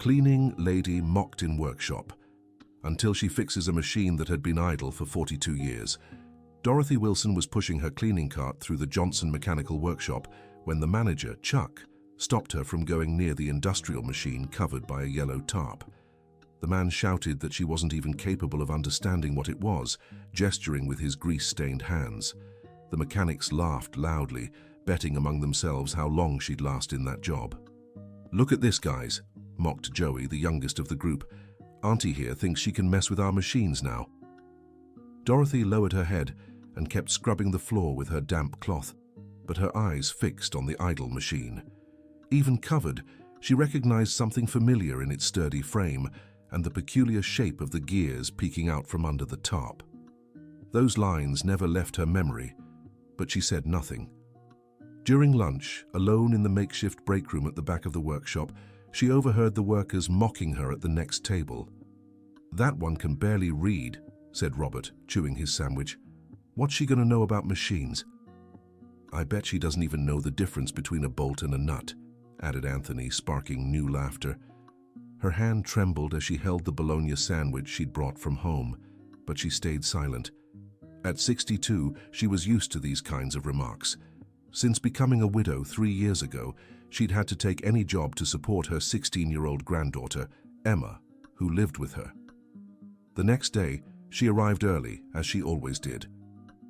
Cleaning lady mocked in workshop, until she fixes a machine that had been idle for 42 years. Dorothy Wilson was pushing her cleaning cart through the Johnson Mechanical Workshop when the manager, Chuck, stopped her from going near the industrial machine covered by a yellow tarp. The man shouted that she wasn't even capable of understanding what it was, gesturing with his grease-stained hands. The mechanics laughed loudly, betting among themselves how long she'd last in that job. "Look at this, guys," mocked Joey, the youngest of the group. "Auntie here thinks she can mess with our machines now." Dorothy lowered her head and kept scrubbing the floor with her damp cloth, but her eyes fixed on the idle machine. Even covered, she recognized something familiar in its sturdy frame and the peculiar shape of the gears peeking out from under the tarp. Those lines never left her memory, but she said nothing. During lunch, alone in the makeshift break room at the back of the workshop, she overheard the workers mocking her at the next table. "That one can barely read," said Robert, chewing his sandwich. "What's she going to know about machines?" "I bet she doesn't even know the difference between a bolt and a nut," added Anthony, sparking new laughter. Her hand trembled as she held the bologna sandwich she'd brought from home, but she stayed silent. At 62, she was used to these kinds of remarks. Since becoming a widow 3 years ago, she'd had to take any job to support her 16-year-old granddaughter, Emma, who lived with her. The next day, she arrived early, as she always did.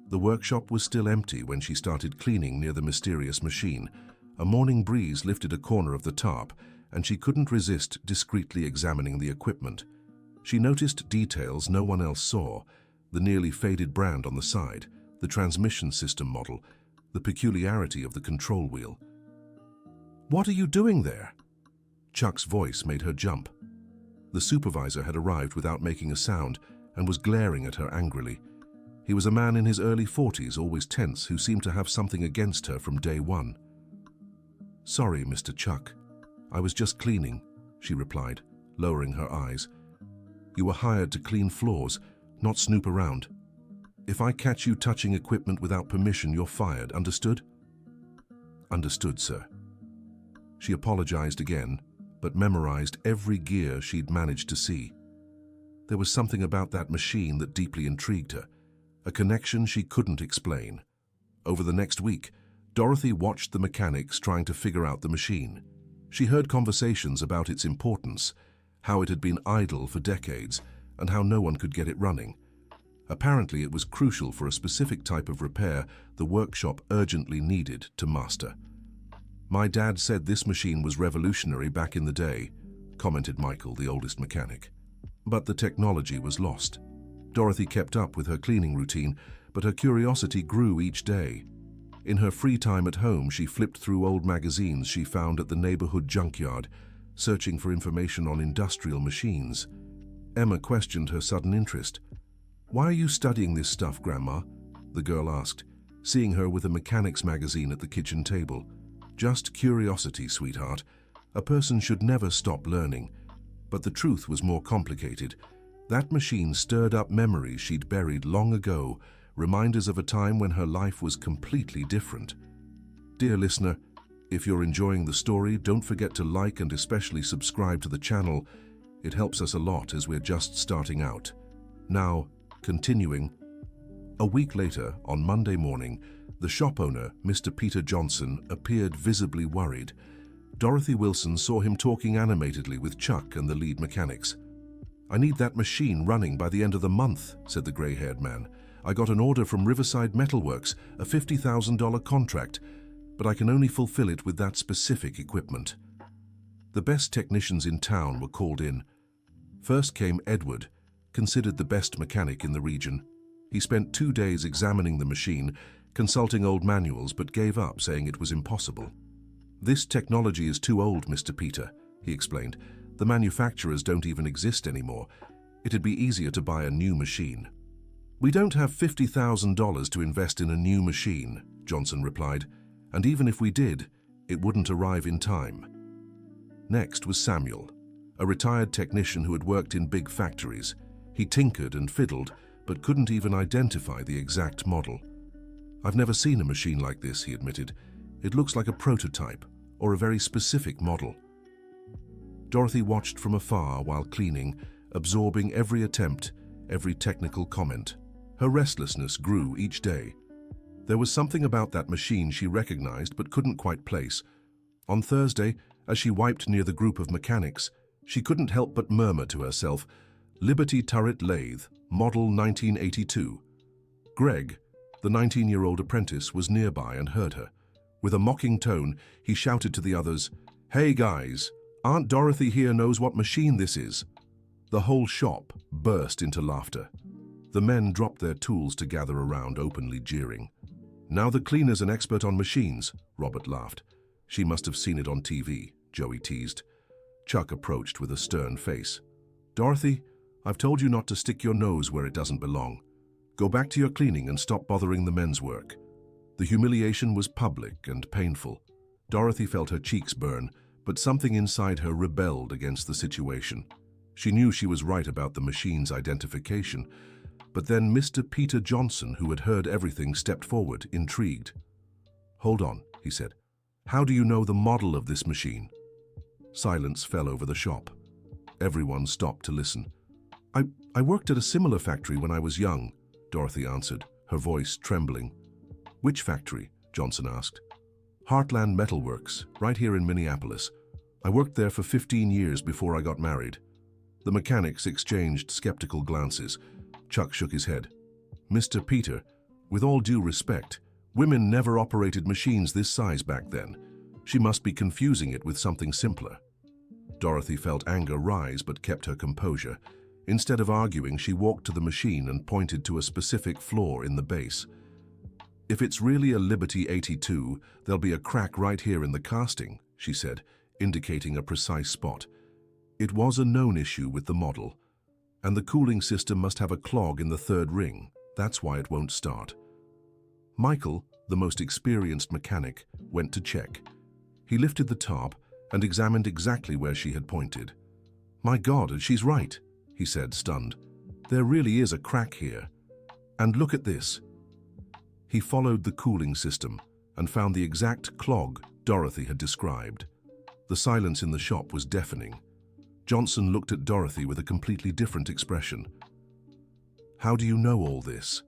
The workshop was still empty when she started cleaning near the mysterious machine. A morning breeze lifted a corner of the tarp, and she couldn't resist discreetly examining the equipment. She noticed details no one else saw: the nearly faded brand on the side, the transmission system model, the peculiarity of the control wheel. "What are you doing there?" Chuck's voice made her jump. The supervisor had arrived without making a sound and was glaring at her angrily. He was a man in his early 40s, always tense, who seemed to have something against her from day one. "Sorry, Mr. Chuck. I was just cleaning," she replied, lowering her eyes. "You were hired to clean floors, not snoop around. If I catch you touching equipment without permission, you're fired, understood?" "Understood, sir." She apologized again, but memorized every gear she'd managed to see. There was something about that machine that deeply intrigued her, a connection she couldn't explain. Over the next week, Dorothy watched the mechanics trying to figure out the machine. She heard conversations about its importance, how it had been idle for decades, and how no one could get it running. Apparently, it was crucial for a specific type of repair the workshop urgently needed to master. "My dad said this machine was revolutionary back in the day," commented Michael, the oldest mechanic. But the technology was lost. Dorothy kept up with her cleaning routine, but her curiosity grew each day. In her free time at home, she flipped through old magazines she found at the neighborhood junkyard, searching for information on industrial machines. Emma questioned her sudden interest. "Why are you studying this stuff, Grandma?" the girl asked, seeing her with a mechanics magazine at the kitchen table. "Just curiosity, sweetheart. A person should never stop learning." But the truth was more complicated. That machine stirred up memories she'd buried long ago, reminders of a time when her life was completely different. Dear listener, if you're enjoying the story, don't forget to like and especially subscribe to the channel. It helps us a lot as we're just starting out. Now, continuing. A week later, on Monday morning, the shop owner, Mr. Peter Johnson, appeared visibly worried. Dorothy Wilson saw him talking animatedly with Chuck and the lead mechanics. "I need that machine running by the end of the month," said the gray-haired man. "I got an order from Riverside Metalworks, a $50,000 contract, but I can only fulfill it with that specific equipment." The best technicians in town were called in. First came Edward, considered the best mechanic in the region. He spent 2 days examining the machine, consulting old manuals, but gave up, saying it was impossible. "This technology is too old, Mr. Peter," he explained. "The manufacturers don't even exist anymore. It'd be easier to buy a new machine." "We don't have $50,000 to invest in a new machine," Johnson replied, "and even if we did, it wouldn't arrive in time." Next was Samuel, a retired technician who had worked in big factories. He tinkered and fiddled, but couldn't even identify the exact model. "I've never seen a machine like this," he admitted. "It looks like a prototype, or a very specific model." Dorothy watched from afar while cleaning, absorbing every attempt, every technical comment. Her restlessness grew each day. There was something about that machine she recognized but couldn't quite place. On Thursday, as she wiped near the group of mechanics, she couldn't help but murmur to herself, "Liberty Turret Lathe, Model 1982. Greg, the 19-year-old apprentice, was nearby and heard her. With a mocking tone, he shouted to the others, "Hey guys, Aunt Dorothy here knows what machine this is." The whole shop burst into laughter. The men dropped their tools to gather around, openly jeering. "Now the cleaner's an expert on machines," Robert laughed. "She must have seen it on TV," Joey teased. Chuck approached with a stern face. "Dorothy, I've told you not to stick your nose where it doesn't belong. Go back to your cleaning and stop bothering the men's work." The humiliation was public and painful. Dorothy felt her cheeks burn, but something inside her rebelled against the situation. She knew she was right about the machine's identification, but then Mr. Peter Johnson, who had heard everything, stepped forward, intrigued. "Hold on," he said. "How do you know the model of this machine?" Silence fell over the shop. Everyone stopped to listen. I worked at a similar factory when I was young," Dorothy answered, her voice trembling. "Which factory?" Johnson asked. "Heartland Metalworks, right here in Minneapolis. I worked there for 15 years before I got married." The mechanics exchanged skeptical glances. Chuck shook his head. "Mr. Peter, with all due respect, women never operated machines this size back then. She must be confusing it with something simpler." Dorothy felt anger rise but kept her composure. Instead of arguing, she walked to the machine and pointed to a specific flaw in the base. "If it's really a Liberty 82, there'll be a crack right here in the casting," she said, indicating a precise spot. It was a known issue with the model, and the cooling system must have a clog in the third ring. That's why it won't start. Michael, the most experienced mechanic, went to check. He lifted the top and examined exactly where she had pointed. "My God, she's right," he said, stunned. "There really is a crack here. And look at this." He followed the cooling system and found the exact clog Dorothy had described. The silence in the shop was deafening. Johnson looked at Dorothy with a completely different expression. "How do you know all this?"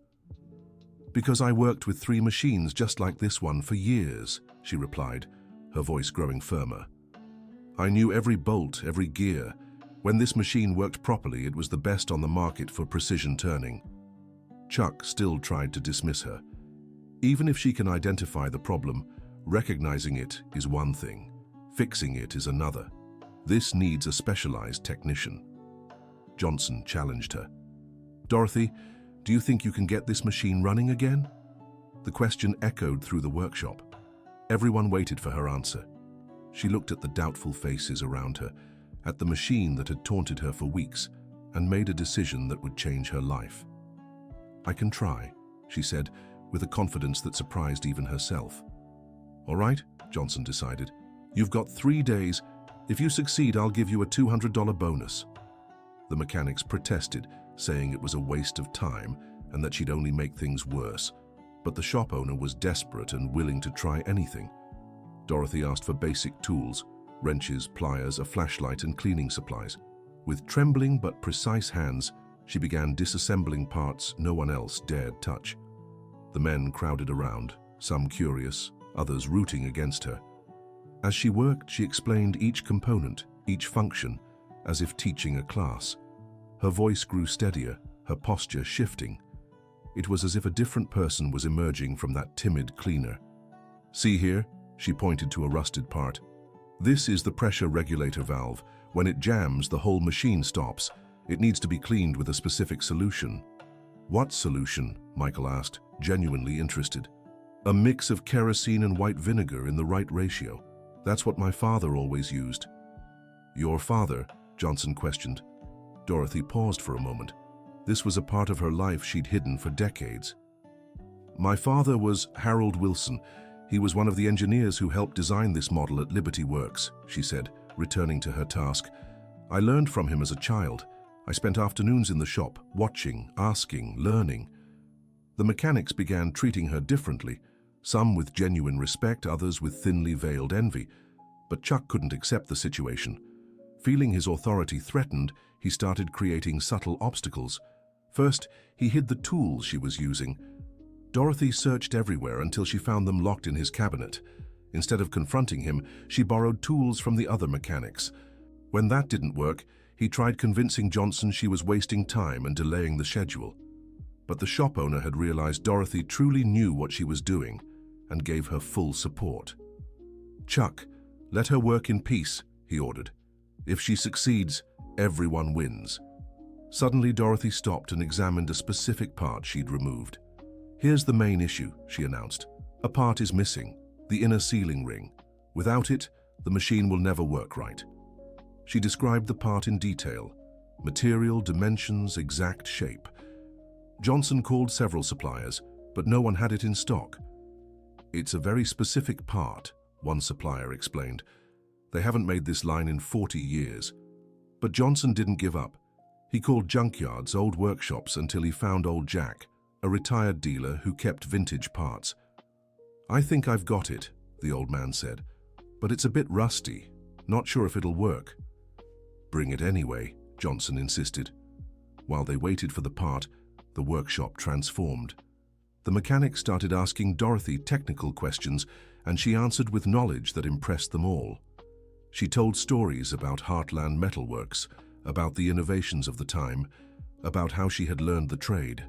"Because I worked with 3 machines just like this one for years," she replied, her voice growing firmer. "I knew every bolt, every gear. When this machine worked properly, it was the best on the market for precision turning." Chuck still tried to dismiss her. Even if she can identify the problem, recognizing it is one thing. Fixing it is another. This needs a specialized technician. Johnson challenged her. "Dorothy, do you think you can get this machine running again?" The question echoed through the workshop. Everyone waited for her answer. She looked at the doubtful faces around her, at the machine that had taunted her for weeks, and made a decision that would change her life. "I can try," she said, with a confidence that surprised even herself. "All right," Johnson decided. "You've got 3 days. If you succeed, I'll give you a $200 bonus." The mechanics protested, saying it was a waste of time and that she'd only make things worse. But the shop owner was desperate and willing to try anything. Dorothy asked for basic tools: wrenches, pliers, a flashlight, and cleaning supplies. With trembling but precise hands, she began disassembling parts no one else dared touch. The men crowded around, some curious, others rooting against her. As she worked, she explained each component, each function, as if teaching a class. Her voice grew steadier, her posture shifting. It was as if a different person was emerging from that timid cleaner. "See here?" She pointed to a rusted part. "This is the pressure regulator valve. When it jams, the whole machine stops. It needs to be cleaned with a specific solution." "What solution?" Michael asked, genuinely interested. "A mix of kerosene and white vinegar in the right ratio. That's what my father always used." "Your father?" Johnson questioned. Dorothy paused for a moment. This was a part of her life she'd hidden for decades. "My father was Harold Wilson. He was one of the engineers who helped design this model at Liberty Works," she said, returning to her task. "I learned from him as a child. I spent afternoons in the shop, watching, asking, learning." The mechanics began treating her differently, some with genuine respect, others with thinly veiled envy. But Chuck couldn't accept the situation. Feeling his authority threatened, he started creating subtle obstacles. First, he hid the tools she was using. Dorothy searched everywhere until she found them locked in his cabinet. Instead of confronting him, she borrowed tools from the other mechanics. When that didn't work, he tried convincing Johnson she was wasting time and delaying the schedule. But the shop owner had realized Dorothy truly knew what she was doing and gave her full support. "Chuck, let her work in peace," he ordered. "If she succeeds, everyone wins." Suddenly, Dorothy stopped and examined a specific part she'd removed. "Here's the main issue," she announced. "A part is missing, the inner sealing ring. Without it, the machine will never work right." She described the part in detail: material, dimensions, exact shape. Johnson called several suppliers, but no one had it in stock. "It's a very specific part," one supplier explained. "They haven't made this line in 40 years. But Johnson didn't give up. He called junkyards, old workshops, until he found old Jack, a retired dealer who kept vintage parts. "I think I've got it," the old man said, "but it's a bit rusty. Not sure if it'll work." "Bring it anyway," Johnson insisted. While they waited for the part, the workshop transformed. The mechanics started asking Dorothy technical questions, and she answered with knowledge that impressed them all. She told stories about Heartland Metalworks, about the innovations of the time, about how she had learned the trade.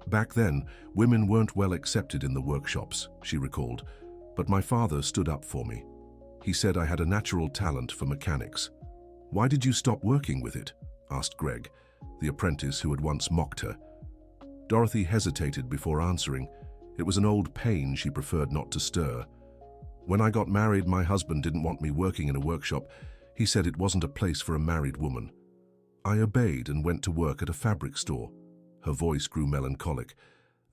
"Back then, women weren't well accepted in the workshops," she recalled, "but my father stood up for me. He said I had a natural talent for mechanics." "Why did you stop working with it?" asked Greg, the apprentice who had once mocked her. Dorothy hesitated before answering. It was an old pain she preferred not to stir. "When I got married, my husband didn't want me working in a workshop. He said it wasn't a place for a married woman. I obeyed and went to work at a fabric store." Her voice grew melancholic.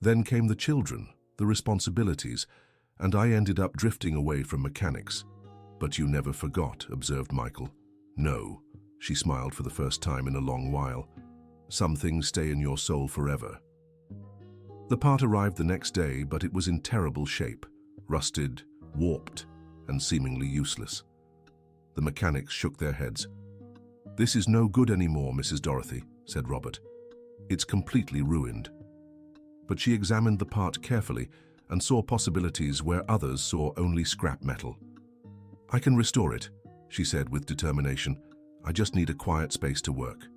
"Then came the children, the responsibilities, and I ended up drifting away from mechanics." "But you never forgot," observed Michael. "No," she smiled for the first time in a long while. "Some things stay in your soul forever." The part arrived the next day, but it was in terrible shape, rusted, warped, and seemingly useless. The mechanics shook their heads. "This is no good anymore, Mrs. Dorothy," said Robert. "It's completely ruined." But she examined the part carefully and saw possibilities where others saw only scrap metal. "I can restore it," she said with determination. "I just need a quiet space to work."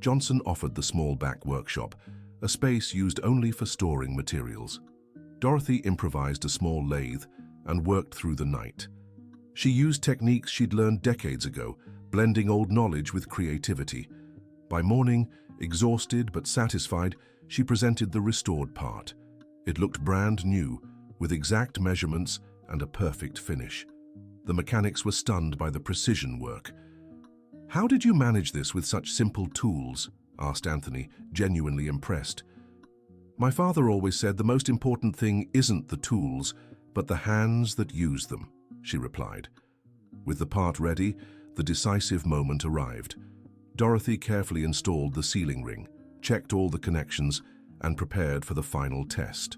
Johnson offered the small back workshop, a space used only for storing materials. Dorothy improvised a small lathe and worked through the night. She used techniques she'd learned decades ago, blending old knowledge with creativity. By morning, exhausted but satisfied, she presented the restored part. It looked brand new, with exact measurements and a perfect finish. The mechanics were stunned by the precision work. "How did you manage this with such simple tools?" asked Anthony, genuinely impressed. "My father always said the most important thing isn't the tools, but the hands that use them," she replied. With the part ready, the decisive moment arrived. Dorothy carefully installed the sealing ring, checked all the connections, and prepared for the final test.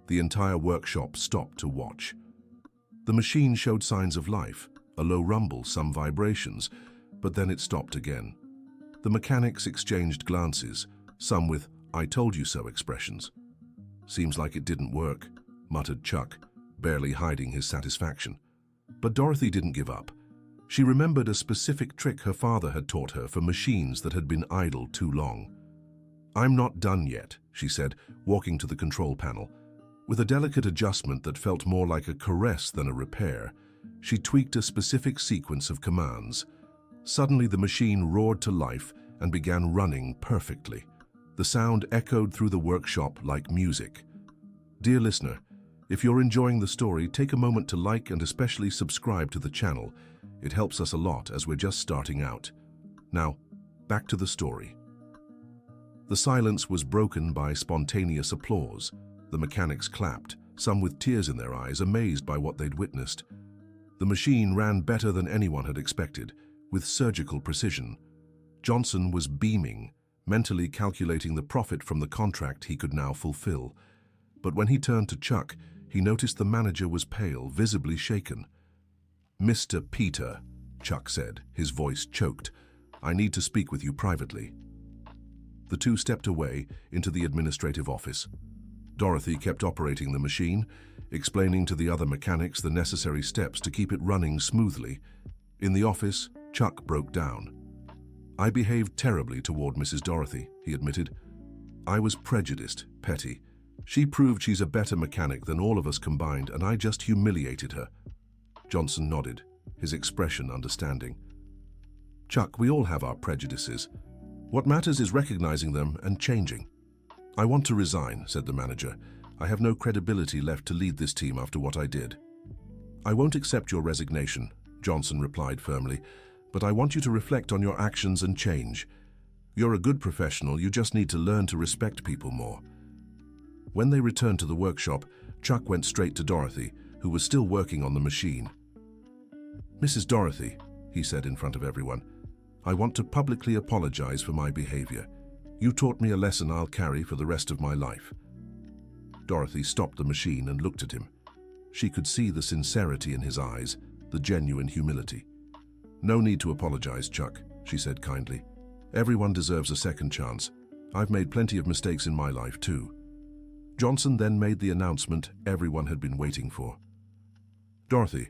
The entire workshop stopped to watch. The machine showed signs of life, a low rumble, some vibrations, but then it stopped again. The mechanics exchanged glances, some with "I told you so" expressions. "Seems like it didn't work," muttered Chuck, barely hiding his satisfaction. But Dorothy didn't give up. She remembered a specific trick her father had taught her for machines that had been idle too long. "I'm not done yet," she said, walking to the control panel. With a delicate adjustment that felt more like a caress than a repair, she tweaked a specific sequence of commands. Suddenly, the machine roared to life and began running perfectly. The sound echoed through the workshop like music. Dear listener, if you're enjoying the story, take a moment to like and especially subscribe to the channel. It helps us a lot as we're just starting out. Now, back to the story. The silence was broken by spontaneous applause. The mechanics clapped, some with tears in their eyes, amazed by what they'd witnessed. The machine ran better than anyone had expected, with surgical precision. Johnson was beaming, mentally calculating the profit from the contract he could now fulfill. But when he turned to Chuck, he noticed the manager was pale, visibly shaken. "Mr. Peter," Chuck said, his voice choked. "I need to speak with you privately." The two stepped away into the administrative office. Dorothy kept operating the machine, explaining to the other mechanics the necessary steps to keep it running smoothly. In the office, Chuck broke down. "I behaved terribly toward Mrs. Dorothy," he admitted. "I was prejudiced, petty. She proved she's a better mechanic than all of us combined, and I just humiliated her." Johnson nodded, his expression understanding. "Chuck, we all have our prejudices. What matters is recognizing them and changing." "I want to resign," said the manager. "I have no credibility left to lead this team after what I did." "I won't accept your resignation," Johnson replied firmly, "but I want you to reflect on your actions and change. You're a good professional, you just need to learn to respect people more." When they returned to the workshop, Chuck went straight to Dorothy, who was still working on the machine. "Mrs. Dorothy," he said in front of everyone, "I want to publicly apologize for my behavior. You taught me a lesson I'll carry for the rest of my life." Dorothy stopped the machine and looked at him. She could see the sincerity in his eyes, the genuine humility. "No need to apologize, Chuck," she said kindly. "Everyone deserves a second chance. I've made plenty of mistakes in my life too." Johnson then made the announcement everyone had been waiting for. "Dorothy,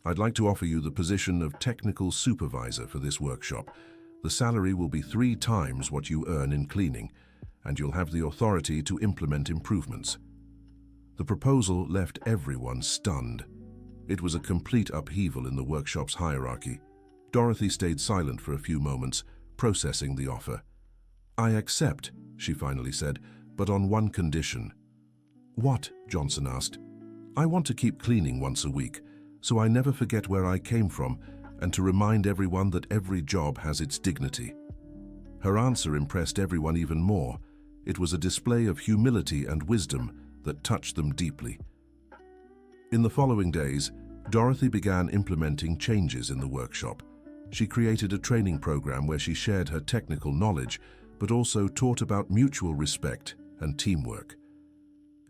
I'd like to offer you the position of technical supervisor for this workshop. The salary will be 3 times what you earn in cleaning, and you'll have the authority to implement improvements." The proposal left everyone stunned. It was a complete upheaval in the workshop's hierarchy. Dorothy stayed silent for a few moments, processing the offer. "I accept," she finally said, "but on one condition." "What?" Johnson asked. "I want to keep cleaning once a week, so I never forget where I came from, and to remind everyone that every job has its dignity." Her answer impressed everyone even more. It was a display of humility and wisdom that touched them deeply. In the following days, Dorothy began implementing changes in the workshop. She created a training program where she shared her technical knowledge, but also taught about mutual respect and teamwork.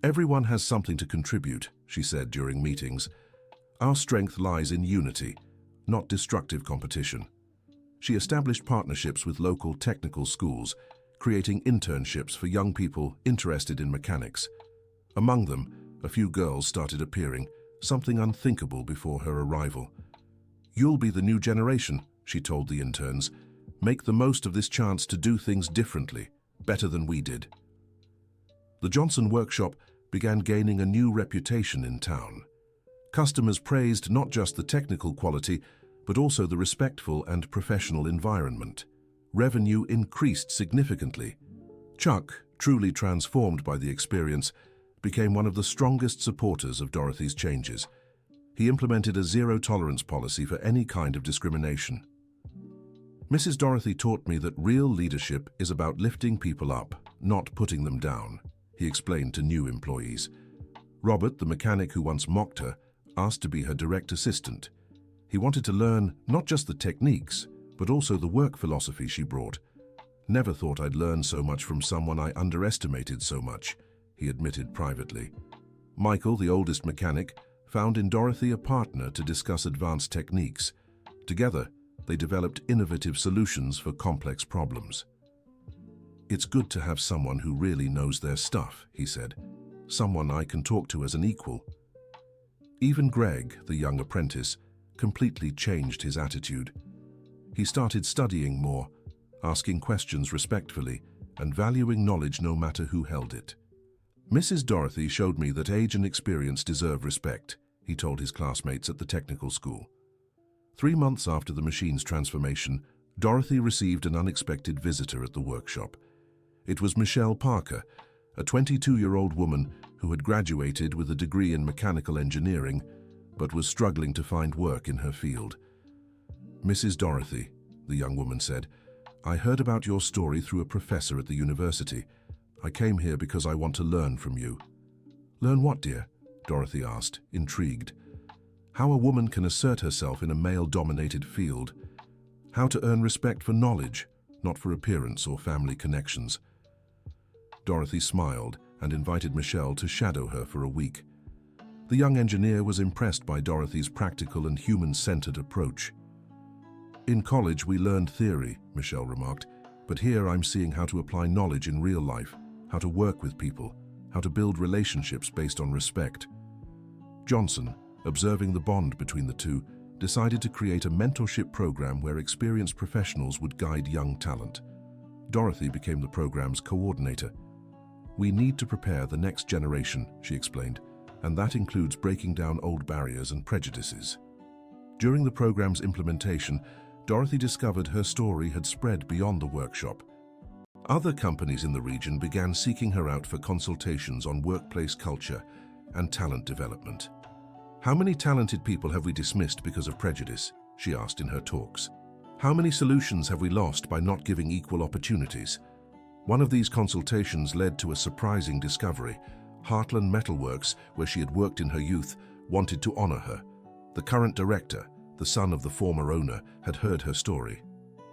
"Everyone has something to contribute," she said during meetings. "Our strength lies in unity, not destructive competition." She established partnerships with local technical schools, creating internships for young people interested in mechanics. Among them, a few girls started appearing, something unthinkable before her arrival. "You'll be the new generation," she told the interns. "Make the most of this chance to do things differently, better than we did." The Johnson workshop began gaining a new reputation in town. Customers praised not just the technical quality, but also the respectful and professional environment. Revenue increased significantly. Chuck, truly transformed by the experience, became one of the strongest supporters of Dorothy's changes. He implemented a zero-tolerance policy for any kind of discrimination. "Mrs. Dorothy taught me that real leadership is about lifting people up, not putting them down," he explained to new employees. Robert, the mechanic who once mocked her, asked to be her direct assistant. He wanted to learn not just the techniques, but also the work philosophy she brought. "Never thought I'd learn so much from someone I underestimated so much," he admitted privately. Michael, the oldest mechanic, found in Dorothy a partner to discuss advanced techniques. Together, they developed innovative solutions for complex problems. "It's good to have someone who really knows their stuff," he said. "Someone I can talk to as an equal." Even Greg, the young apprentice, completely changed his attitude. He started studying more, asking questions respectfully, and valuing knowledge no matter who held it. "Mrs. Dorothy showed me that age and experience deserve respect," he told his classmates at the technical school. 3 months after the machine's transformation, Dorothy received an unexpected visitor at the workshop. It was Michelle Parker, a 22-year-old woman who had graduated with a degree in mechanical engineering, but was struggling to find work in her field. "Mrs. Dorothy," the young woman said, "I heard about your story through a professor at the university. I came here because I want to learn from you." "Learn what, dear?" Dorothy asked, intrigued. "How a woman can assert herself in a male-dominated field. How to earn respect for knowledge, not for appearance or family connections." Dorothy smiled and invited Michelle to shadow her for a week. The young engineer was impressed by Dorothy's practical and human-centered approach. In college, we learned theory, Michelle remarked, but here I'm seeing how to apply knowledge in real life, how to work with people, how to build relationships based on respect. Johnson, observing the bond between the two, decided to create a mentorship program where experienced professionals would guide young talent. Dorothy became the program's coordinator. "We need to prepare the next generation," she explained, "and that includes breaking down old barriers and prejudices." During the program's implementation, Dorothy discovered her story had spread beyond the workshop. Other companies in the region began seeking her out for consultations on workplace culture and talent development. "How many talented people have we dismissed because of prejudice?" she asked in her talks. "How many solutions have we lost by not giving equal opportunities?" One of these consultations led to a surprising discovery. Heartland Metalworks, where she had worked in her youth, wanted to honor her. The current director, the son of the former owner, had heard her story.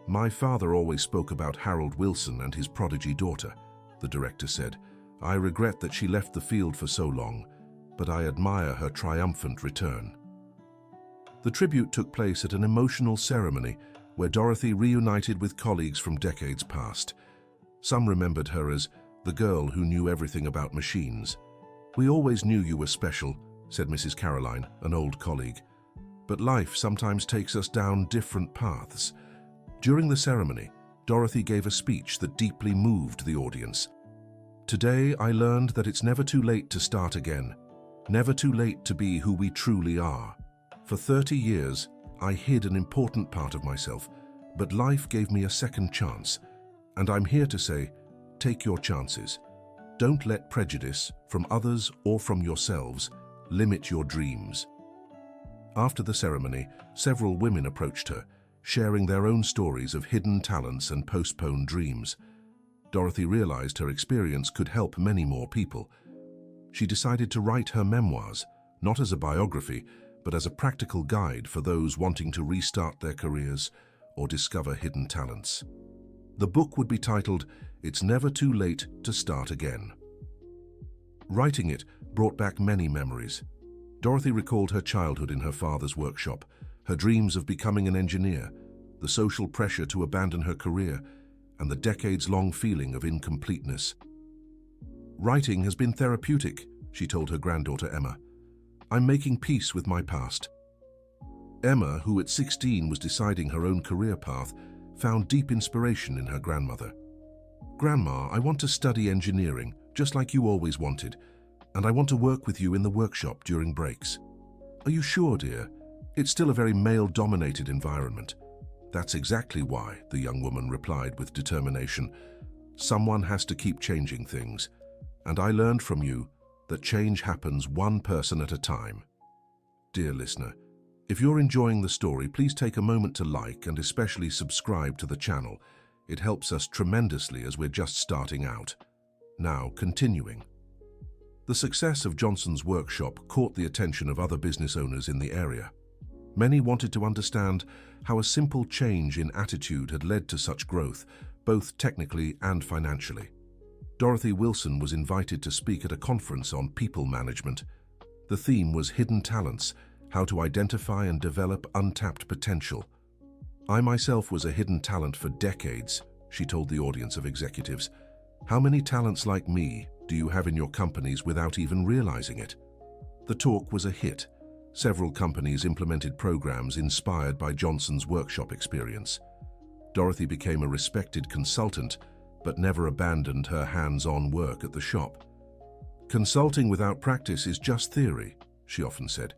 "My father always spoke about Harold Wilson and his prodigy daughter," the director said. "I regret that she left the field for so long, but I admire her triumphant return." The tribute took place at an emotional ceremony where Dorothy reunited with colleagues from decades past. Some remembered her as the girl who knew everything about machines. "We always knew you were special," said Mrs. Caroline, an old colleague. "But life sometimes takes us down different paths." During the ceremony, Dorothy gave a speech that deeply moved the audience. "Today I learned that it's never too late to start again, never too late to be who we truly are. For 30 years, I hid an important part of myself, but life gave me a second chance. And I'm here to say, take your chances. Don't let prejudice, from others or from yourselves, limit your dreams." After the ceremony, several women approached her, sharing their own stories of hidden talents and postponed dreams. Dorothy realized her experience could help many more people. She decided to write her memoirs, not as a biography, but as a practical guide for those wanting to restart their careers or discover hidden talents. The book would be titled, "It's Never Too Late to Start Again." Writing it brought back many memories. Dorothy recalled her childhood in her father's workshop, her dreams of becoming an engineer, the social pressure to abandon her career, and the decades-long feeling of incompleteness. "Writing has been therapeutic," she told her granddaughter Emma. "I'm making peace with my past." Emma, who at 16 was deciding her own career path, found deep inspiration in her grandmother. "Grandma, I want to study engineering, just like you always wanted, and I want to work with you in the workshop during breaks." "Are you sure, dear? It's still a very male-dominated environment." "That's exactly why," the young woman replied with determination. "Someone has to keep changing things, and I learned from you that change happens one person at a time." Dear listener, if you're enjoying the story, please take a moment to like and especially subscribe to the channel. It helps us tremendously as we're just starting out. Now, continuing. The success of Johnson's workshop caught the attention of other business owners in the area. Many wanted to understand how a simple change in attitude had led to such growth, both technically and financially. Dorothy Wilson was invited to speak at a conference on people management. The theme was hidden talents, how to identify and develop untapped potential. "I myself was a hidden talent for decades," she told the audience of executives. "How many talents like me do you have in your companies without even realizing it?" The talk was a hit. Several companies implemented programs inspired by Johnson's workshop experience. Dorothy became a respected consultant, but never abandoned her hands-on work at the shop. "Consulting without practice is just theory," she often said.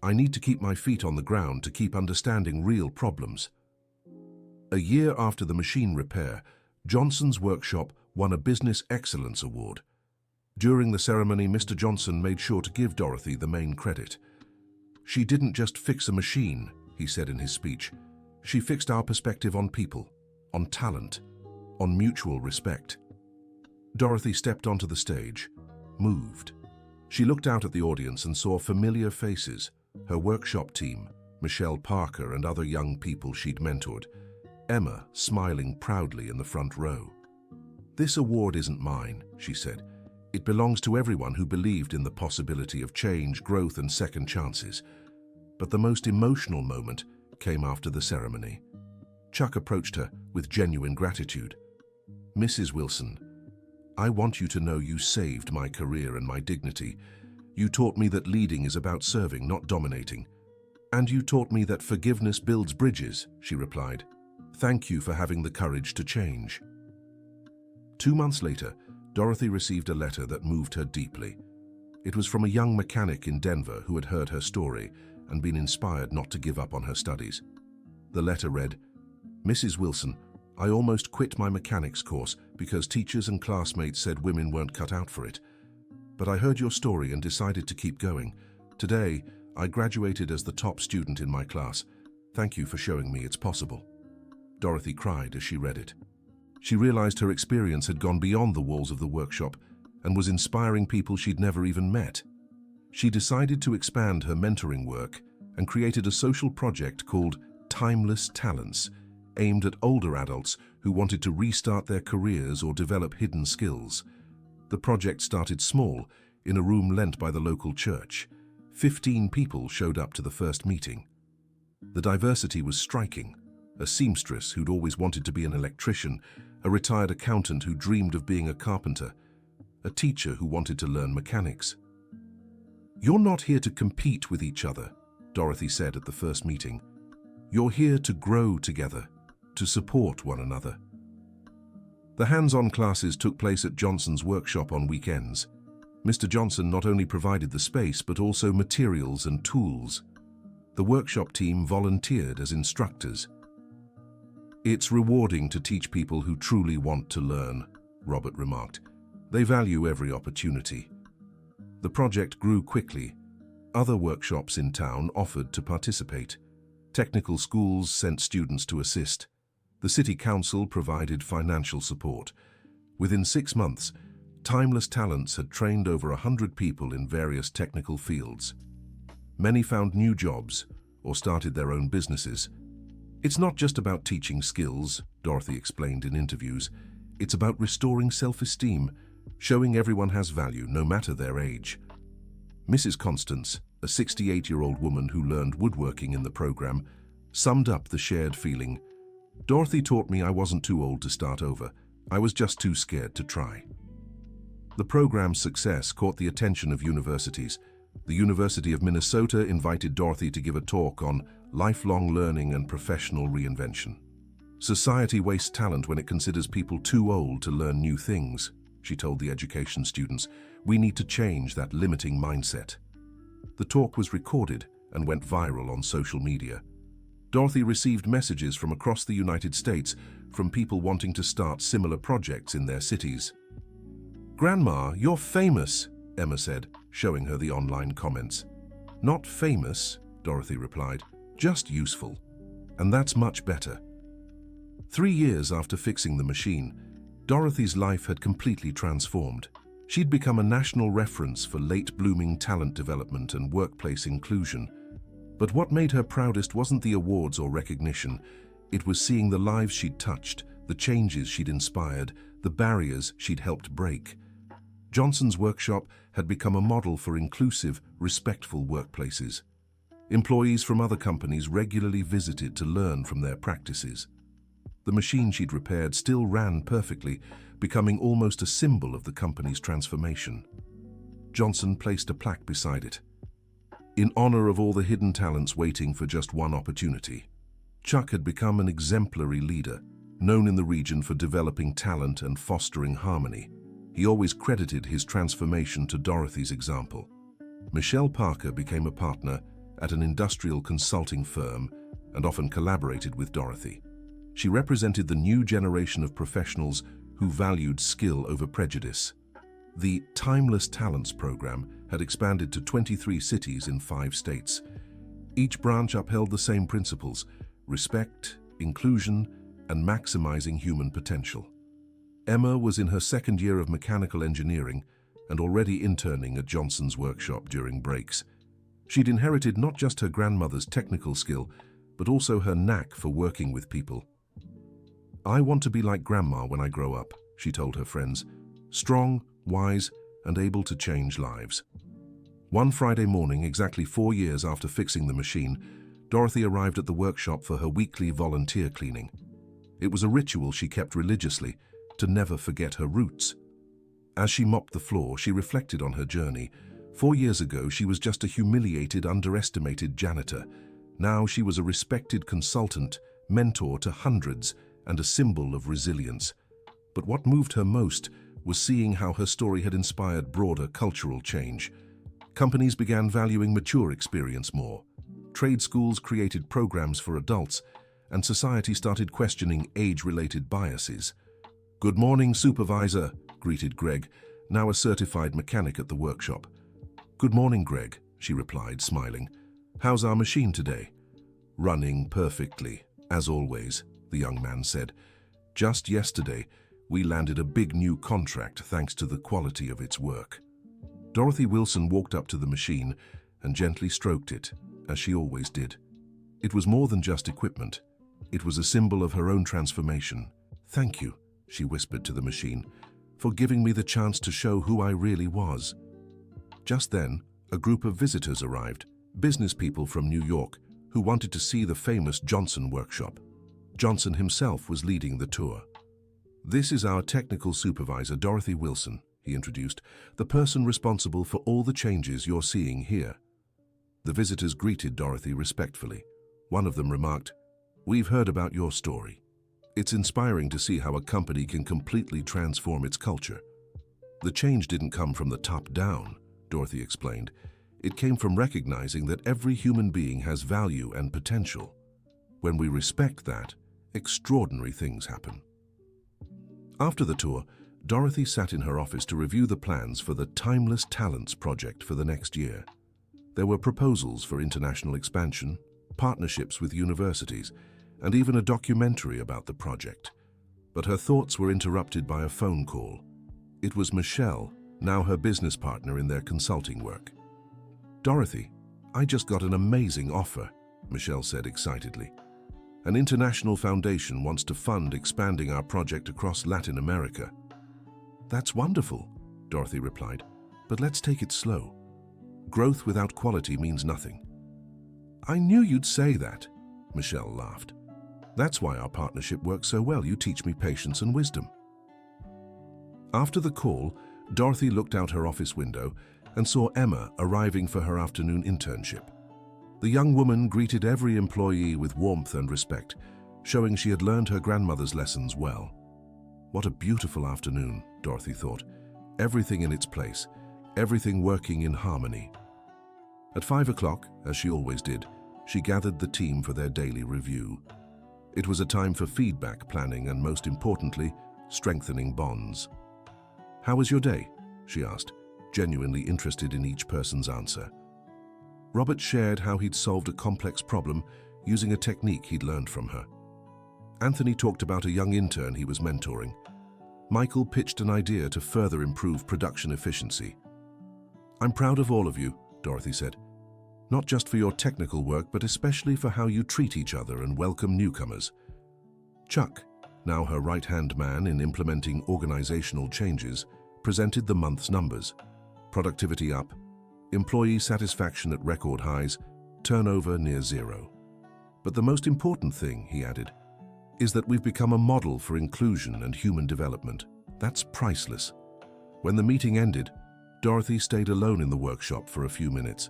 "I need to keep my feet on the ground to keep understanding real problems." A year after the machine repair, Johnson's workshop won a Business Excellence Award. During the ceremony, Mr. Johnson made sure to give Dorothy the main credit. "She didn't just fix a machine," he said in his speech. "She fixed our perspective on people, on talent, on mutual respect." Dorothy stepped onto the stage, moved. She looked out at the audience and saw familiar faces, her workshop team, Michelle Parker and other young people she'd mentored, Emma smiling proudly in the front row. "This award isn't mine," she said. "It belongs to everyone who believed in the possibility of change, growth, and second chances." But the most emotional moment came after the ceremony. Chuck approached her with genuine gratitude. "Mrs. Wilson, I want you to know you saved my career and my dignity. You taught me that leading is about serving, not dominating. And you taught me that forgiveness builds bridges," she replied. "Thank you for having the courage to change." 2 months later, Dorothy received a letter that moved her deeply. It was from a young mechanic in Denver who had heard her story and been inspired not to give up on her studies. The letter read, "Mrs. Wilson, I almost quit my mechanics course because teachers and classmates said women weren't cut out for it. But I heard your story and decided to keep going. Today, I graduated as the top student in my class. Thank you for showing me it's possible." Dorothy cried as she read it. She realized her experience had gone beyond the walls of the workshop and was inspiring people she'd never even met. She decided to expand her mentoring work and created a social project called Timeless Talents, aimed at older adults who wanted to restart their careers or develop hidden skills. The project started small, in a room lent by the local church. 15 people showed up to the first meeting. The diversity was striking. A seamstress who'd always wanted to be an electrician, a retired accountant who dreamed of being a carpenter, a teacher who wanted to learn mechanics. "You're not here to compete with each other," Dorothy said at the first meeting. "You're here to grow together, to support one another." The hands-on classes took place at Johnson's workshop on weekends. Mr. Johnson not only provided the space but also materials and tools. The workshop team volunteered as instructors. "It's rewarding to teach people who truly want to learn," Robert remarked. "They value every opportunity." The project grew quickly. Other workshops in town offered to participate. Technical schools sent students to assist. The city council provided financial support. Within 6 months, Timeless Talents had trained over 100 people in various technical fields. Many found new jobs or started their own businesses. "It's not just about teaching skills," Dorothy explained in interviews. "It's about restoring self-esteem, showing everyone has value, no matter their age." Mrs. Constance, a 68-year-old woman who learned woodworking in the program, summed up the shared feeling. "Dorothy taught me I wasn't too old to start over. I was just too scared to try." The program's success caught the attention of universities. The University of Minnesota invited Dorothy to give a talk on lifelong learning and professional reinvention. "Society wastes talent when it considers people too old to learn new things," she told the education students. "We need to change that limiting mindset." The talk was recorded and went viral on social media. Dorothy received messages from across the United States from people wanting to start similar projects in their cities. "Grandma, you're famous," Emma said, showing her the online comments. "Not famous," Dorothy replied, "just useful. And that's much better." 3 years after fixing the machine, Dorothy's life had completely transformed. She'd become a national reference for late-blooming talent development and workplace inclusion. But what made her proudest wasn't the awards or recognition. It was seeing the lives she'd touched, the changes she'd inspired, the barriers she'd helped break. Johnson's workshop had become a model for inclusive, respectful workplaces. Employees from other companies regularly visited to learn from their practices. The machine she'd repaired still ran perfectly, becoming almost a symbol of the company's transformation. Johnson placed a plaque beside it, in honor of all the hidden talents waiting for just one opportunity. Chuck had become an exemplary leader, known in the region for developing talent and fostering harmony. He always credited his transformation to Dorothy's example. Michelle Parker became a partner at an industrial consulting firm and often collaborated with Dorothy. She represented the new generation of professionals who valued skill over prejudice. The Timeless Talents program had expanded to 23 cities in 5 states. Each branch upheld the same principles: respect, inclusion, and maximizing human potential. Emma was in her 2nd year of mechanical engineering and already interning at Johnson's workshop during breaks. She'd inherited not just her grandmother's technical skill, but also her knack for working with people. "I want to be like Grandma when I grow up," she told her friends. "Strong, wise, and able to change lives." One Friday morning, exactly 4 years after fixing the machine, Dorothy arrived at the workshop for her weekly volunteer cleaning. It was a ritual she kept religiously, to never forget her roots. As she mopped the floor, she reflected on her journey. 4 years ago, she was just a humiliated, underestimated janitor. Now she was a respected consultant, mentor to hundreds, and a symbol of resilience. But what moved her most was seeing how her story had inspired broader cultural change. Companies began valuing mature experience more. Trade schools created programs for adults, and society started questioning age-related biases. "Good morning, supervisor," greeted Greg, now a certified mechanic at the workshop. "Good morning, Greg," she replied, smiling. "How's our machine today?" "Running perfectly, as always," the young man said. "Just yesterday, we landed a big new contract thanks to the quality of its work." Dorothy Wilson walked up to the machine and gently stroked it, as she always did. It was more than just equipment. It was a symbol of her own transformation. "Thank you," she whispered to the machine, "for giving me the chance to show who I really was." Just then, a group of visitors arrived, business people from New York, who wanted to see the famous Johnson workshop. Johnson himself was leading the tour. "This is our technical supervisor, Dorothy Wilson," he introduced, "the person responsible for all the changes you're seeing here." The visitors greeted Dorothy respectfully. One of them remarked, "We've heard about your story. It's inspiring to see how a company can completely transform its culture." "The change didn't come from the top down," Dorothy explained. "It came from recognizing that every human being has value and potential. When we respect that, extraordinary things happen." After the tour, Dorothy sat in her office to review the plans for the Timeless Talents project for the next year. There were proposals for international expansion, partnerships with universities, and even a documentary about the project. But her thoughts were interrupted by a phone call. It was Michelle, now her business partner in their consulting work. "Dorothy, I just got an amazing offer," Michelle said excitedly. "An international foundation wants to fund expanding our project across Latin America." "That's wonderful," Dorothy replied, "but let's take it slow. Growth without quality means nothing." "I knew you'd say that," Michelle laughed. "That's why our partnership works so well. You teach me patience and wisdom." After the call, Dorothy looked out her office window and saw Emma arriving for her afternoon internship. The young woman greeted every employee with warmth and respect, showing she had learned her grandmother's lessons well. What a beautiful afternoon, Dorothy thought. Everything in its place, everything working in harmony. At 5 o'clock, as she always did, she gathered the team for their daily review. It was a time for feedback planning and, most importantly, strengthening bonds. "How was your day?" she asked, genuinely interested in each person's answer. Robert shared how he'd solved a complex problem using a technique he'd learned from her. Anthony talked about a young intern he was mentoring. Michael pitched an idea to further improve production efficiency. "I'm proud of all of you," Dorothy said. "Not just for your technical work, but especially for how you treat each other and welcome newcomers." Chuck, now her right-hand man in implementing organizational changes, presented the month's numbers. Productivity up, employee satisfaction at record highs, turnover near zero. "But the most important thing," he added, "is that we've become a model for inclusion and human development. That's priceless." When the meeting ended, Dorothy stayed alone in the workshop for a few minutes.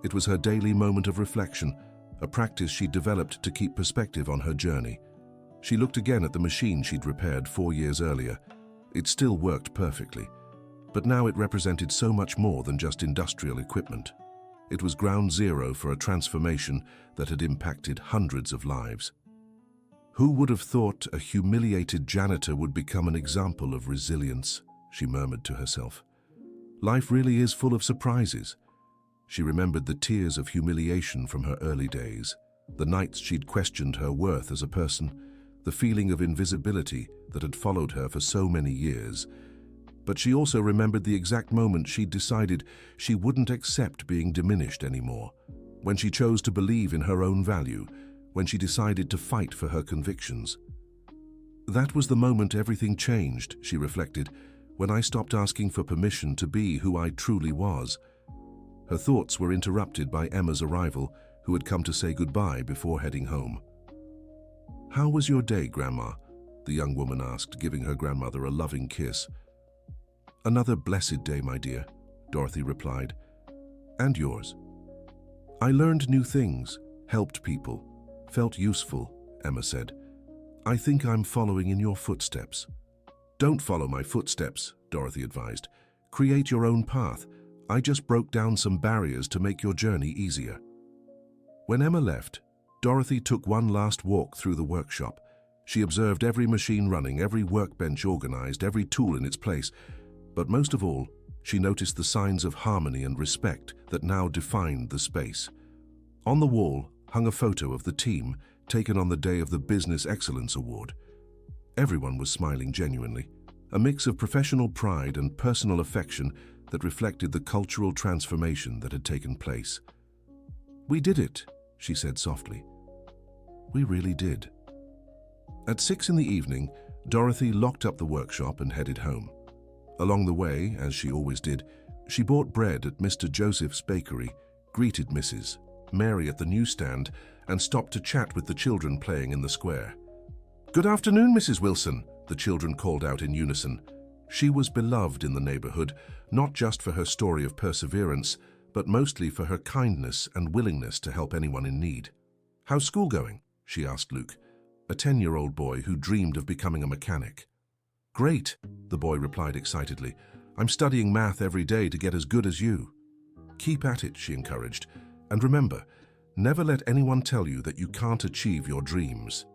It was her daily moment of reflection, a practice she'd developed to keep perspective on her journey. She looked again at the machine she'd repaired 4 years earlier. It still worked perfectly, but now it represented so much more than just industrial equipment. It was ground zero for a transformation that had impacted hundreds of lives. "Who would have thought a humiliated janitor would become an example of resilience?" she murmured to herself. "Life really is full of surprises." She remembered the tears of humiliation from her early days, the nights she'd questioned her worth as a person, the feeling of invisibility that had followed her for so many years. But she also remembered the exact moment she'd decided she wouldn't accept being diminished anymore, when she chose to believe in her own value, when she decided to fight for her convictions. "That was the moment everything changed," she reflected, "when I stopped asking for permission to be who I truly was." Her thoughts were interrupted by Emma's arrival, who had come to say goodbye before heading home. "How was your day, Grandma?" the young woman asked, giving her grandmother a loving kiss. "Another blessed day, my dear," Dorothy replied. "And yours?" "I learned new things, helped people, felt useful," Emma said. "I think I'm following in your footsteps." "Don't follow my footsteps," Dorothy advised. "Create your own path. I just broke down some barriers to make your journey easier." When Emma left, Dorothy took one last walk through the workshop. She observed every machine running, every workbench organized, every tool in its place. But most of all, she noticed the signs of harmony and respect that now defined the space. On the wall hung a photo of the team taken on the day of the Business Excellence Award. Everyone was smiling genuinely, a mix of professional pride and personal affection that reflected the cultural transformation that had taken place. "We did it," she said softly. "We really did." At 6 in the evening, Dorothy locked up the workshop and headed home. Along the way, as she always did, she bought bread at Mr. Joseph's bakery, greeted Mrs. Mary at the newsstand, and stopped to chat with the children playing in the square. "Good afternoon, Mrs. Wilson," the children called out in unison. She was beloved in the neighborhood, not just for her story of perseverance, but mostly for her kindness and willingness to help anyone in need. "How's school going?" she asked Luke, a 10-year-old boy who dreamed of becoming a mechanic. "Great," the boy replied excitedly. "I'm studying math every day to get as good as you." "Keep at it," she encouraged. "And remember, never let anyone tell you that you can't achieve your dreams."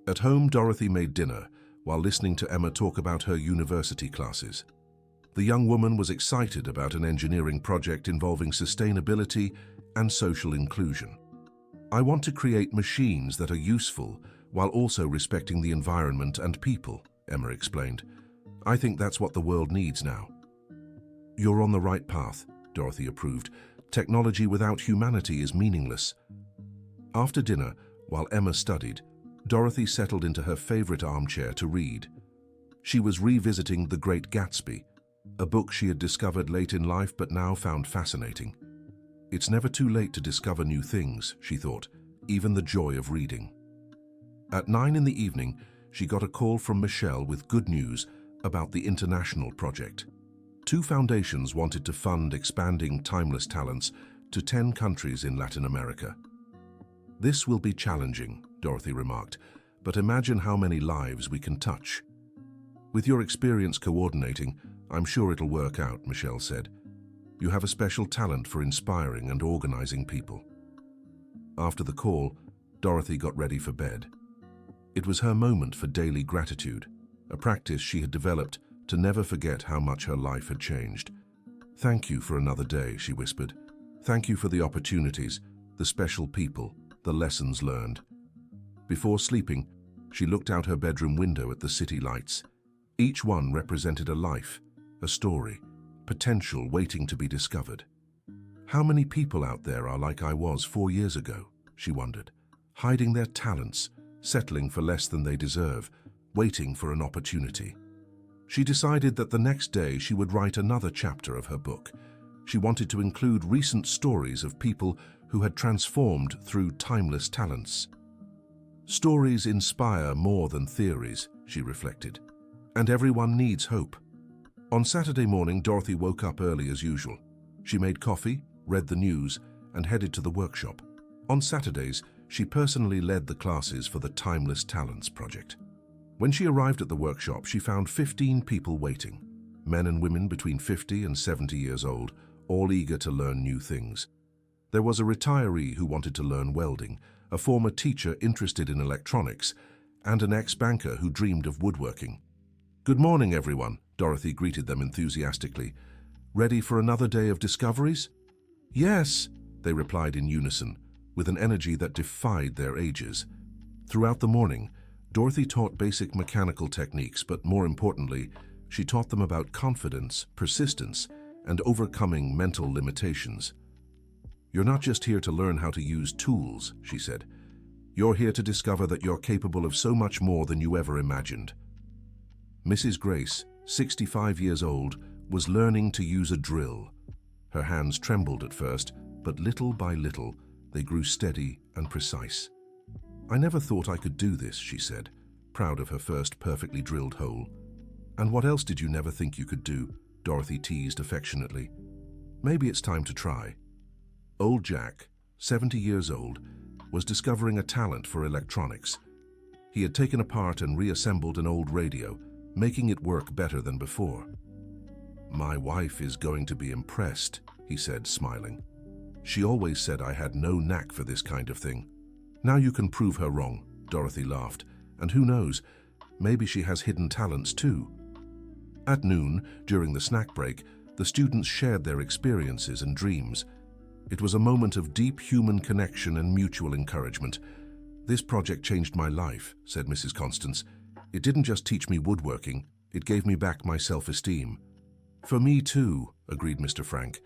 At home, Dorothy made dinner while listening to Emma talk about her university classes. The young woman was excited about an engineering project involving sustainability and social inclusion. "I want to create machines that are useful while also respecting the environment and people," Emma explained. "I think that's what the world needs now." "You're on the right path," Dorothy approved. "Technology without humanity is meaningless." After dinner, while Emma studied, Dorothy settled into her favorite armchair to read. She was revisiting The Great Gatsby, a book she had discovered late in life but now found fascinating. It's never too late to discover new things, she thought, even the joy of reading. At 9 in the evening, she got a call from Michelle with good news about the international project. 2 foundations wanted to fund expanding timeless talents to 10 countries in Latin America. "This will be challenging," Dorothy remarked, "but imagine how many lives we can touch." "With your experience coordinating, I'm sure it'll work out," Michelle said. "You have a special talent for inspiring and organizing people." After the call, Dorothy got ready for bed. It was her moment for daily gratitude, a practice she had developed to never forget how much her life had changed. "Thank you for another day," she whispered. "Thank you for the opportunities, the special people, the lessons learned." Before sleeping, she looked out her bedroom window at the city lights. Each one represented a life, a story, potential waiting to be discovered. How many people out there are like I was 4 years ago, she wondered, hiding their talents, settling for less than they deserve, waiting for an opportunity. She decided that the next day she would write another chapter of her book. She wanted to include recent stories of people who had transformed through timeless talents. Stories inspire more than theories, she reflected, and everyone needs hope. On Saturday morning, Dorothy woke up early as usual. She made coffee, read the news, and headed to the workshop. On Saturdays, she personally led the classes for the Timeless Talents project. When she arrived at the workshop, she found 15 people waiting, men and women between 50 and 70 years old, all eager to learn new things. There was a retiree who wanted to learn welding, a former teacher interested in electronics, and an ex-banker who dreamed of woodworking. "Good morning, everyone," Dorothy greeted them enthusiastically. "Ready for another day of discoveries?" "Yes," they replied in unison, with an energy that defied their ages. Throughout the morning, Dorothy taught basic mechanical techniques, but more importantly, she taught them about confidence, persistence, and overcoming mental limitations. "You're not just here to learn how to use tools," she said. "You're here to discover that you're capable of so much more than you ever imagined." Mrs. Grace, 65 years old, was learning to use a drill. Her hands trembled at first, but little by little, They grew steady and precise. "I never thought I could do this," she said, proud of her first perfectly drilled hole. "And what else did you never think you could do?" Dorothy teased affectionately. "Maybe it's time to try." Old Jack, 70 years old, was discovering a talent for electronics. He had taken apart and reassembled an old radio, making it work better than before. "My wife is going to be impressed," he said, smiling. "She always said I had no knack for this kind of thing. Now you can prove her wrong," Dorothy laughed. "And who knows, maybe she has hidden talents too." At noon, during the snack break, the students shared their experiences and dreams. It was a moment of deep human connection and mutual encouragement. "This project changed my life," said Mrs. Constance. "It didn't just teach me woodworking, it gave me back my self-esteem." "For me too," agreed Mr. Frank.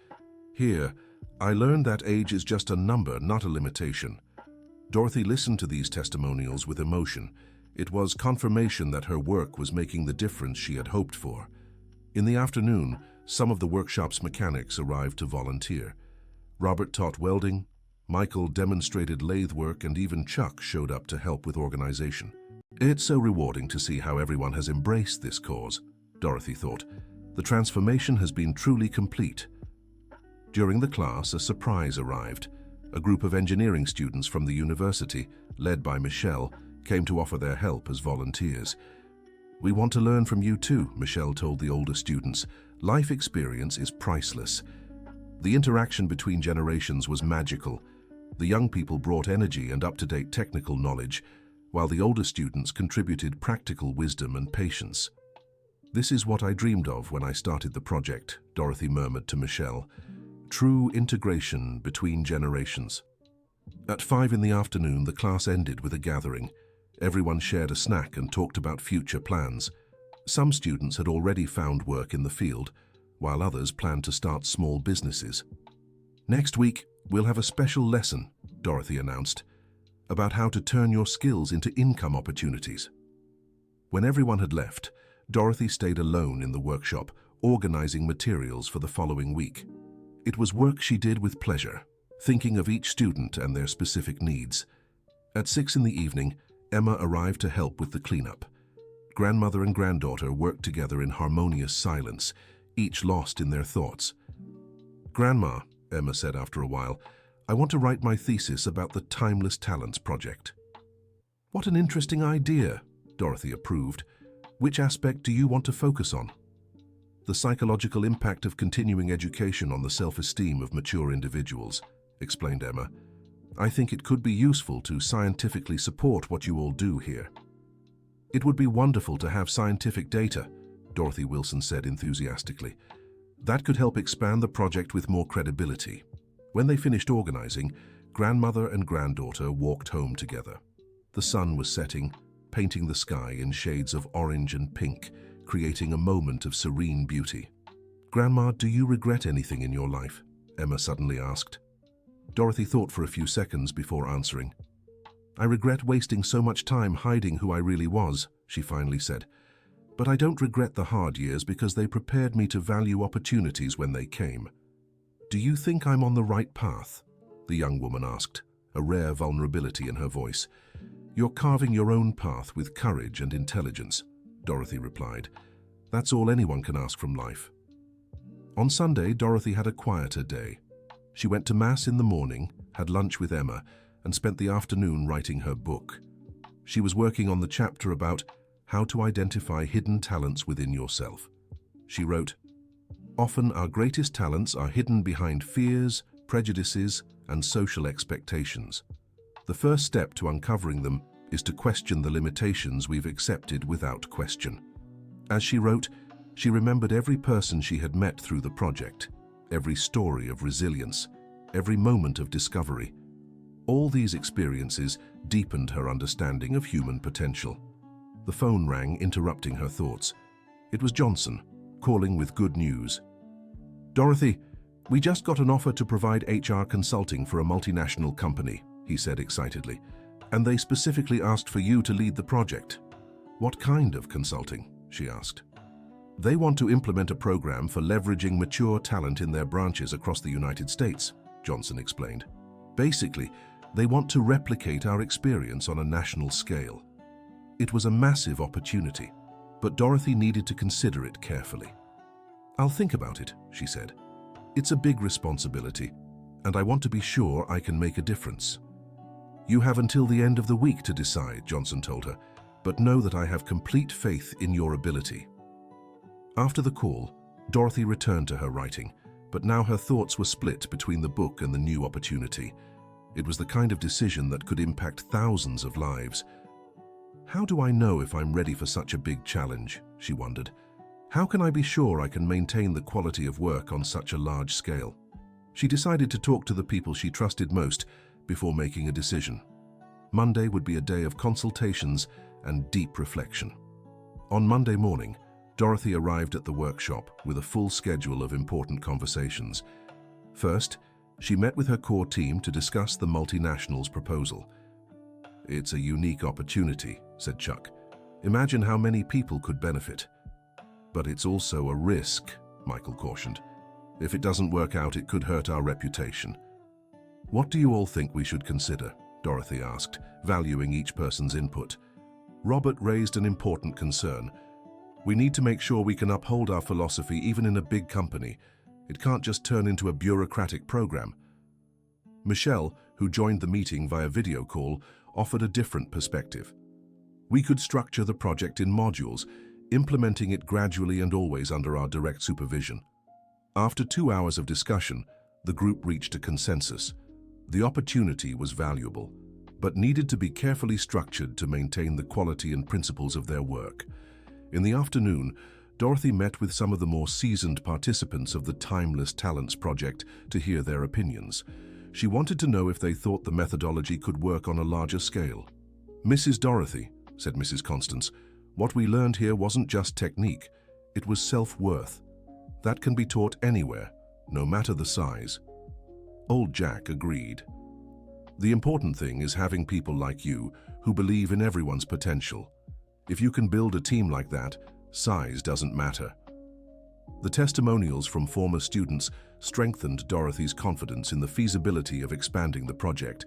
"Here, I learned that age is just a number, not a limitation." Dorothy listened to these testimonials with emotion. It was confirmation that her work was making the difference she had hoped for. In the afternoon, some of the workshop's mechanics arrived to volunteer. Robert taught welding, Michael demonstrated lathe work, and even Chuck showed up to help with organization. "It's so rewarding to see how everyone has embraced this cause," Dorothy thought. "The transformation has been truly complete." During the class, a surprise arrived. A group of engineering students from the university, led by Michelle, came to offer their help as volunteers. "We want to learn from you too," Michelle told the older students. "Life experience is priceless." The interaction between generations was magical. The young people brought energy and up-to-date technical knowledge, while the older students contributed practical wisdom and patience. "This is what I dreamed of when I started the project," Dorothy murmured to Michelle. "True integration between generations." At 5 in the afternoon, the class ended with a gathering. Everyone shared a snack and talked about future plans. Some students had already found work in the field, while others planned to start small businesses. "Next week, we'll have a special lesson," Dorothy announced, "about how to turn your skills into income opportunities." When everyone had left, Dorothy stayed alone in the workshop, organizing materials for the following week. It was work she did with pleasure, thinking of each student and their specific needs. At 6 in the evening, Emma arrived to help with the cleanup. Grandmother and granddaughter worked together in harmonious silence, each lost in their thoughts. "Grandma," Emma said after a while, "I want to write my thesis about the Timeless Talents Project." "What an interesting idea," Dorothy approved. "Which aspect do you want to focus on?" "The psychological impact of continuing education on the self-esteem of mature individuals," explained Emma. "I think it could be useful to scientifically support what you all do here." "It would be wonderful to have scientific data," Dorothy Wilson said enthusiastically. "That could help expand the project with more credibility." When they finished organizing, grandmother and granddaughter walked home together. The sun was setting, painting the sky in shades of orange and pink, creating a moment of serene beauty. "Grandma, do you regret anything in your life?" Emma suddenly asked. Dorothy thought for a few seconds before answering. "I regret wasting so much time hiding who I really was," she finally said. "But I don't regret the hard years because they prepared me to value opportunities when they came." "Do you think I'm on the right path?" the young woman asked, a rare vulnerability in her voice. "You're carving your own path with courage and intelligence," Dorothy replied. "That's all anyone can ask from life." On Sunday, Dorothy had a quieter day. She went to Mass in the morning, had lunch with Emma, and spent the afternoon writing her book. She was working on the chapter about how to identify hidden talents within yourself. She wrote, "Often our greatest talents are hidden behind fears, prejudices, and social expectations. The first step to uncovering them is to question the limitations we've accepted without question." As she wrote, she remembered every person she had met through the project, every story of resilience, every moment of discovery. All these experiences deepened her understanding of human potential. The phone rang, interrupting her thoughts. It was Johnson, calling with good news. "Dorothy, we just got an offer to provide HR consulting for a multinational company," he said excitedly, "and they specifically asked for you to lead the project." "What kind of consulting?" she asked. "They want to implement a program for leveraging mature talent in their branches across the United States," Johnson explained. Basically, they want to replicate our experience on a national scale. It was a massive opportunity, but Dorothy needed to consider it carefully. "I'll think about it," she said. "It's a big responsibility, and I want to be sure I can make a difference." "You have until the end of the week to decide," Johnson told her, "but know that I have complete faith in your ability." After the call, Dorothy returned to her writing, but now her thoughts were split between the book and the new opportunity. It was the kind of decision that could impact thousands of lives. "How do I know if I'm ready for such a big challenge?" she wondered. "How can I be sure I can maintain the quality of work on such a large scale?" She decided to talk to the people she trusted most before making a decision. Monday would be a day of consultations and deep reflection. On Monday morning, Dorothy arrived at the workshop with a full schedule of important conversations. First, she met with her core team to discuss the multinational's proposal. "It's a unique opportunity," said Chuck. "Imagine how many people could benefit." "But it's also a risk," Michael cautioned. "If it doesn't work out, it could hurt our reputation." "What do you all think we should consider?" Dorothy asked, valuing each person's input. Robert raised an important concern. "We need to make sure we can uphold our philosophy even in a big company. It can't just turn into a bureaucratic program." Michelle, who joined the meeting via video call, offered a different perspective. "We could structure the project in modules, implementing it gradually and always under our direct supervision." After 2 hours of discussion, the group reached a consensus. The opportunity was valuable, but needed to be carefully structured to maintain the quality and principles of their work. In the afternoon, Dorothy met with some of the more seasoned participants of the Timeless Talents project to hear their opinions. She wanted to know if they thought the methodology could work on a larger scale. "Mrs. Dorothy," said Mrs. Constance, "what we learned here wasn't just technique, it was self-worth. That can be taught anywhere, no matter the size." Old Jack agreed. "The important thing is having people like you who believe in everyone's potential. If you can build a team like that, size doesn't matter." The testimonials from former students strengthened Dorothy's confidence in the feasibility of expanding the project.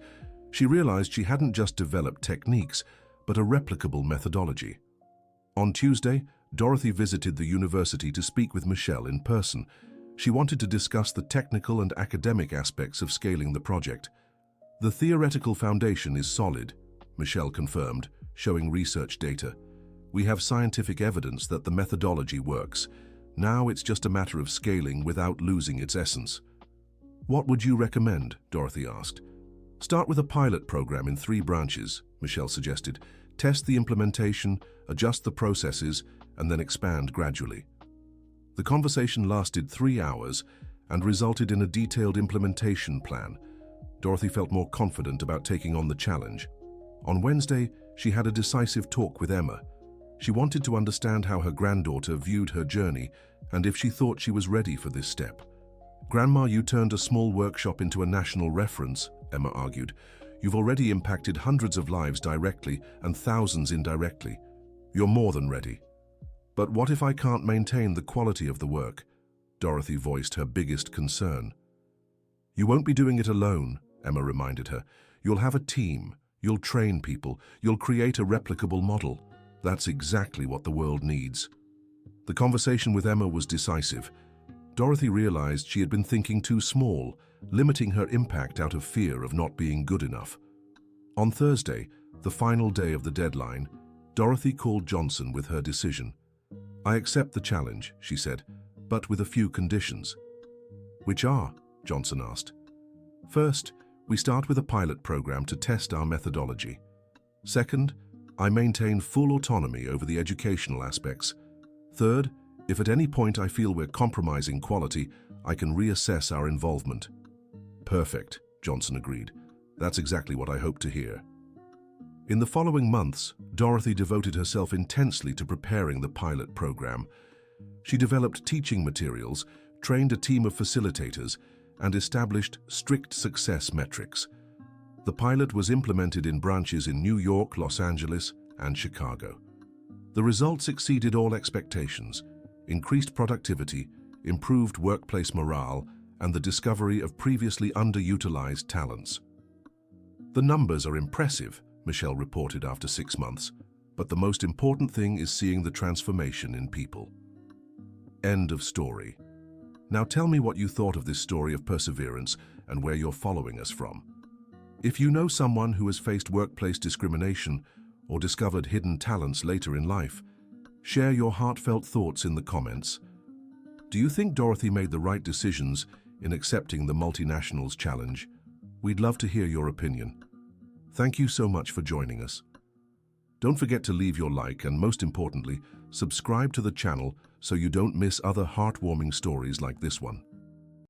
She realized she hadn't just developed techniques, but a replicable methodology. On Tuesday, Dorothy visited the university to speak with Michelle in person. She wanted to discuss the technical and academic aspects of scaling the project. "The theoretical foundation is solid," Michelle confirmed, showing research data. "We have scientific evidence that the methodology works. Now it's just a matter of scaling without losing its essence." "What would you recommend?" Dorothy asked. "Start with a pilot program in 3 branches," Michelle suggested. "Test the implementation, adjust the processes, and then expand gradually." The conversation lasted 3 hours and resulted in a detailed implementation plan. Dorothy felt more confident about taking on the challenge. On Wednesday, she had a decisive talk with Emma. She wanted to understand how her granddaughter viewed her journey and if she thought she was ready for this step. "Grandma, you turned a small workshop into a national reference," Emma argued. "You've already impacted hundreds of lives directly and thousands indirectly. You're more than ready." "But what if I can't maintain the quality of the work?" Dorothy voiced her biggest concern. "You won't be doing it alone," Emma reminded her. "You'll have a team, you'll train people, you'll create a replicable model. That's exactly what the world needs." The conversation with Emma was decisive. Dorothy realized she had been thinking too small, limiting her impact out of fear of not being good enough. On Thursday, the final day of the deadline, Dorothy called Johnson with her decision. "I accept the challenge," she said, "but with a few conditions." "Which are?" Johnson asked. "First, we start with a pilot program to test our methodology. Second, I maintain full autonomy over the educational aspects. Third, if at any point I feel we're compromising quality, I can reassess our involvement." "Perfect," Johnson agreed. "That's exactly what I hope to hear." In the following months, Dorothy devoted herself intensely to preparing the pilot program. She developed teaching materials, trained a team of facilitators, and established strict success metrics. The pilot was implemented in branches in New York, Los Angeles, and Chicago. The results exceeded all expectations: increased productivity, improved workplace morale, and the discovery of previously underutilized talents. The numbers are impressive, Michelle reported after 6 months, but the most important thing is seeing the transformation in people. End of story. Now tell me what you thought of this story of perseverance and where you're following us from. If you know someone who has faced workplace discrimination or discovered hidden talents later in life, share your heartfelt thoughts in the comments. Do you think Dorothy made the right decisions in accepting the multinationals challenge? We'd love to hear your opinion. Thank you so much for joining us. Don't forget to leave your like and, most importantly, subscribe to the channel so you don't miss other heartwarming stories like this one.